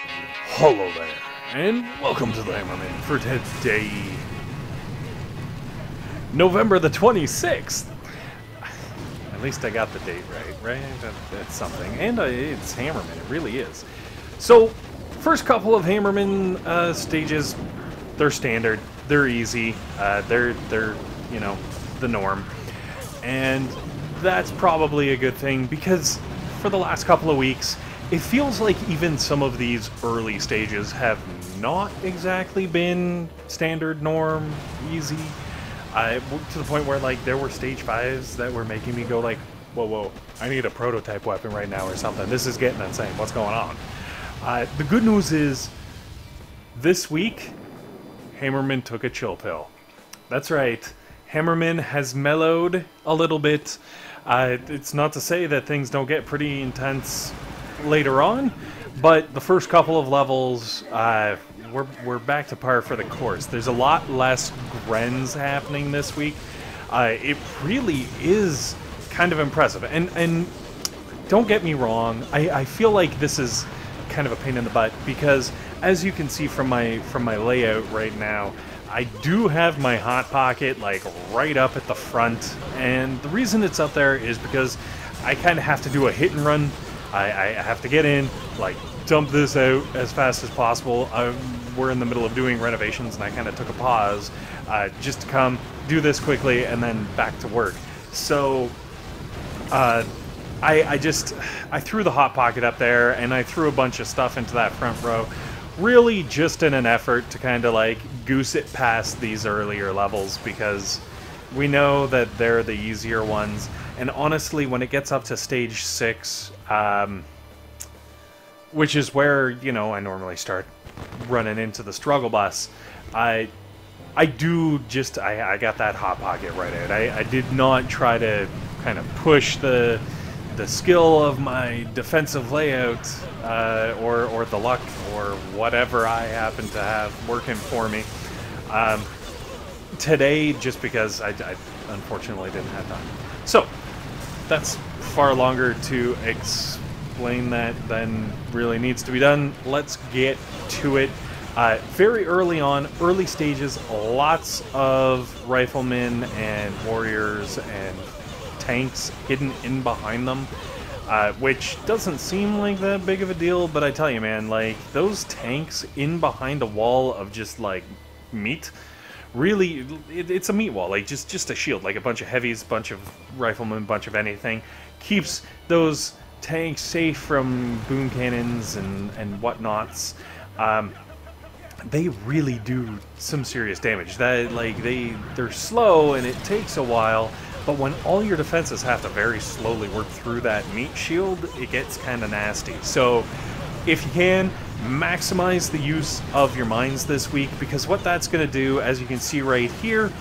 Hello there, and welcome to the Hammerman for today, November the 26th. At least I got the date right? That's something. And it's Hammerman, it really is. So, first couple of Hammerman stages, they're standard, they're easy, they're you know, the norm. And that's probably a good thing, because for the last couple of weeks, it feels like even some of these early stages have not exactly been standard, norm, easy. To the point where, like, there were stage 5s that were making me go like, whoa, I need a prototype weapon right now or something. This is getting insane. What's going on? The good news is, this week, Hammerman took a chill pill. That's right. Hammerman has mellowed a little bit. It's not to say that things don't get pretty intense later on, but the first couple of levels, we're back to par for the course. There's a lot less Grens happening this week. It really is kind of impressive, and don't get me wrong, I feel like this is kind of a pain in the butt, because as you can see from my layout right now, I do have my hot pocket like right up at the front, and the reason it's up there is because I kind of have to do a hit and run. I have to get in, like, dump this out as fast as possible. We're in the middle of doing renovations, and I kind of took a pause just to come do this quickly and then back to work. So I threw the hot pocket up there, and I threw a bunch of stuff into that front row, really just in an effort to kind of like goose it past these earlier levels, because we know that they're the easier ones. And honestly, when it gets up to stage 6, which is where, you know, I normally start running into the struggle bus, I got that hot pocket right out. I did not try to kind of push the skill of my defensive layout or the luck or whatever I happen to have working for me today, just because I unfortunately didn't have time. So that's far longer to explain that than really needs to be done. Let's get to it. Very early on, early stages, lots of riflemen and warriors and tanks hidden in behind them, which doesn't seem like that big of a deal, but I tell you, man, like, those tanks in behind a wall of just, like, meat, really, it's a meat wall, like, just a shield, like a bunch of heavies, bunch of riflemen, bunch of anything, keeps those tanks safe from boom cannons and whatnots. They really do some serious damage. That, like, they're slow and it takes a while, but when all your defenses have to very slowly work through that meat shield, it gets kind of nasty. So if you can, maximize the use of your mines this week, because what that's going to do, as you can see right here,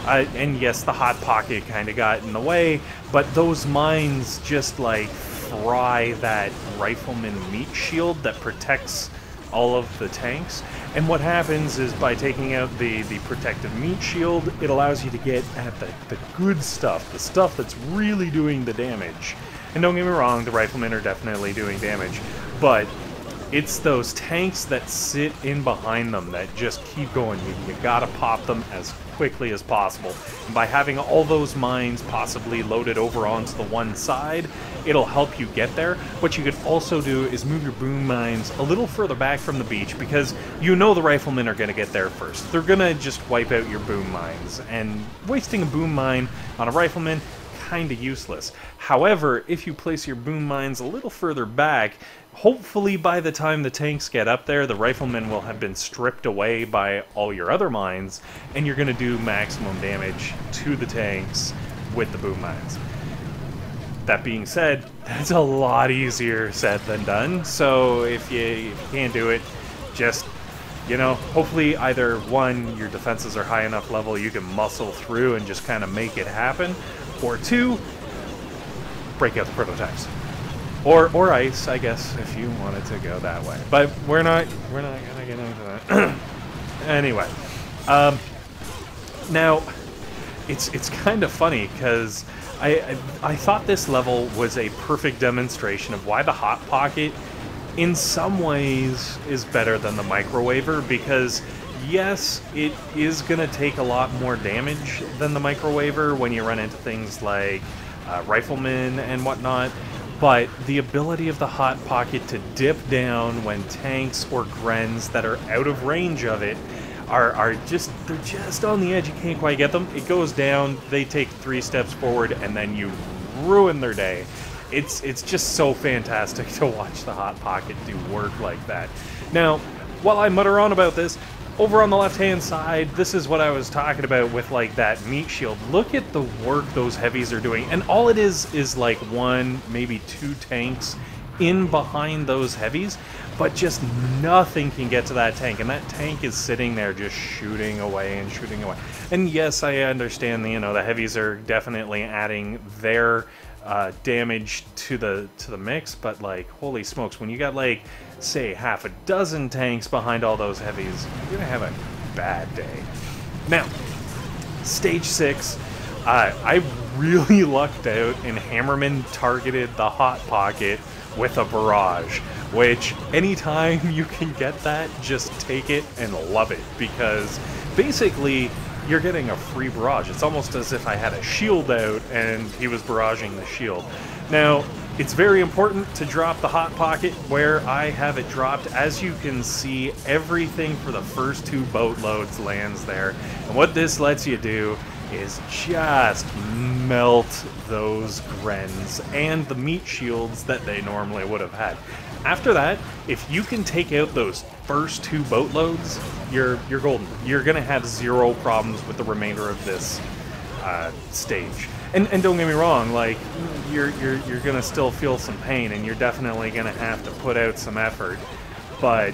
and yes, the hot pocket kind of got in the way, but those mines just like fry that rifleman meat shield that protects all of the tanks. And what happens is, by taking out the protective meat shield, it allows you to get at the good stuff, the stuff that's really doing the damage. And don't get me wrong, the riflemen are definitely doing damage, but it's those tanks that sit in behind them that just keep going. You gotta pop them as quickly as possible. And by having all those mines possibly loaded over onto the one side, it'll help you get there. What you could also do is move your boom mines a little further back from the beach, because you know the riflemen are gonna get there first. They're gonna just wipe out your boom mines, and wasting a boom mine on a rifleman, kinda useless. However, if you place your boom mines a little further back, hopefully by the time the tanks get up there, the riflemen will have been stripped away by all your other mines, and you're going to do maximum damage to the tanks with the boom mines. That being said, that's a lot easier said than done, so if you can't do it, just, you know, hopefully either one, your defenses are high enough level you can muscle through and just kind of make it happen, or two, break out the prototypes. Or ice, I guess, if you wanted to go that way. But we're not gonna get into that. Anyway, now it's kind of funny, because I thought this level was a perfect demonstration of why the hot pocket in some ways is better than the microwaver, because yes, it is going to take a lot more damage than the microwaver when you run into things like Riflemen and whatnot, but the ability of the Hot Pocket to dip down when tanks or Grens that are out of range of it are just, they're just on the edge, you can't quite get them. It goes down, they take 3 steps forward, and then you ruin their day. It's just so fantastic to watch the Hot Pocket do work like that. Now, while I mutter on about this, over on the left-hand side, this is what I was talking about with, like, that meat shield. Look at the work those heavies are doing. And all it is like 1, maybe 2 tanks in behind those heavies, but just nothing can get to that tank. And that tank is sitting there just shooting away and shooting away. And yes, I understand, you know, the heavies are definitely adding their damage to the mix, but, like, holy smokes, when you got, like, say half a dozen tanks behind all those heavies, you're gonna have a bad day. Now, stage 6, I really lucked out, and Hammerman targeted the Hot Pocket with a Barrage, which anytime you can get that, just take it and love it, because basically you're getting a free barrage. It's almost as if I had a shield out and he was barraging the shield. Now, it's very important to drop the Hot Pocket where I have it dropped. As you can see, everything for the first 2 boatloads lands there. And what this lets you do is just melt those Grens and the meat shields that they normally would have had. After that, if you can take out those first 2 boatloads, you're golden. You're gonna have 0 problems with the remainder of this stage. And don't get me wrong, like, you're gonna still feel some pain, and you're definitely gonna have to put out some effort. But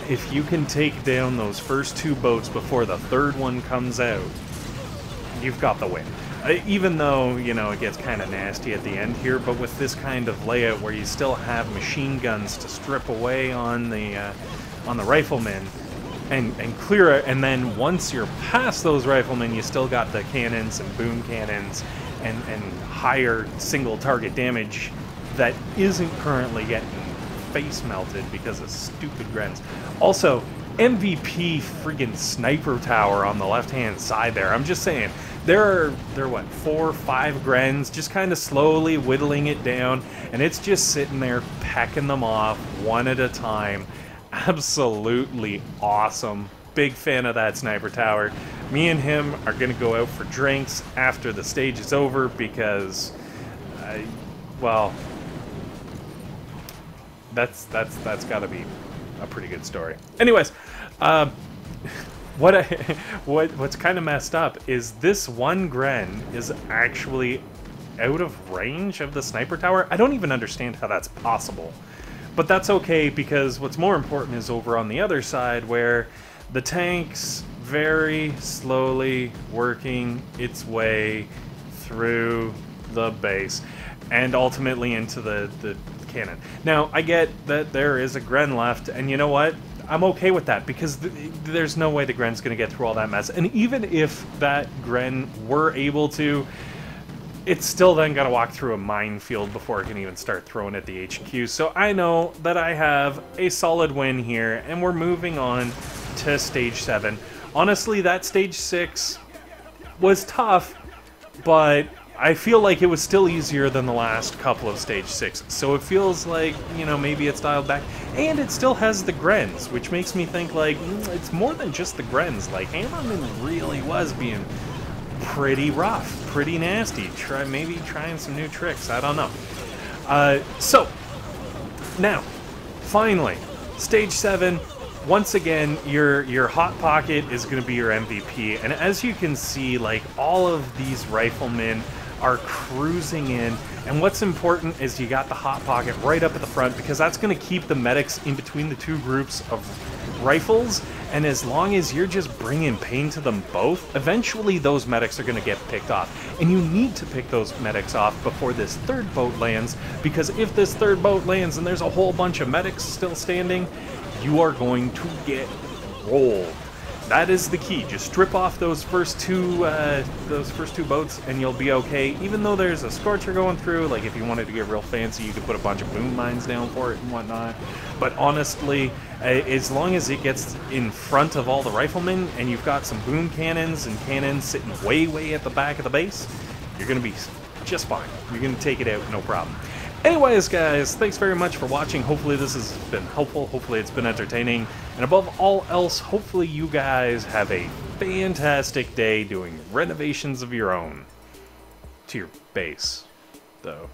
if you can take down those first 2 boats before the 3rd one comes out, you've got the win. Even though, you know, it gets kind of nasty at the end here, but with this kind of layout where you still have machine guns to strip away on the Riflemen and clear it, and then once you're past those Riflemen, you still got the cannons and boom cannons and higher single target damage that isn't currently getting face melted because of stupid Grens. Also, MVP friggin' sniper tower on the left-hand side there. I'm just saying, there are what, 4 or 5 Grens, just kind of slowly whittling it down, and it's just sitting there pecking them off one at a time. Absolutely awesome. Big fan of that sniper tower. Me and him are gonna go out for drinks after the stage is over because, well, that's got to be a pretty good story. Anyways, what's kind of messed up is this one Gren is actually out of range of the sniper tower. I don't even understand how that's possible, but that's okay, because what's more important is over on the other side where the tank's very slowly working its way through the base and ultimately into the cannon. Now, I get that there is a Gren left, and you know what? I'm okay with that, because there's no way the Gren's going to get through all that mess. And even if that Gren were able to, it's still then got to walk through a minefield before it can even start throwing at the HQ. So I know that I have a solid win here, and we're moving on to Stage 7. Honestly, that Stage 6 was tough, but I feel like it was still easier than the last couple of Stage 6. So it feels like, you know, maybe it's dialed back. And it still has the Grens, which makes me think, like, it's more than just the Grens. Like, Hammerman really was being pretty rough, pretty nasty. Maybe trying some new tricks, I don't know. So, now, finally, Stage 7. Once again, your Hot Pocket is going to be your MVP. And as you can see, like, all of these Riflemen are cruising in, and what's important is you got the Hot Pocket right up at the front, because that's going to keep the medics in between the 2 groups of rifles, and as long as you're just bringing pain to them both, eventually those medics are going to get picked off. And you need to pick those medics off before this 3rd boat lands, because if this 3rd boat lands and there's a whole bunch of medics still standing, you are going to get rolled. That is the key. Just strip off those first two boats, and you'll be okay. Even though there's a Scorcher going through, like if you wanted to get real fancy, you could put a bunch of boom mines down for it and whatnot. But honestly, as long as it gets in front of all the Riflemen, and you've got some boom cannons and cannons sitting way at the back of the base, you're gonna be just fine. You're gonna take it out, no problem. Anyways, guys, thanks very much for watching. Hopefully this has been helpful. Hopefully it's been entertaining. And above all else, hopefully you guys have a fantastic day doing renovations of your own to your base, though.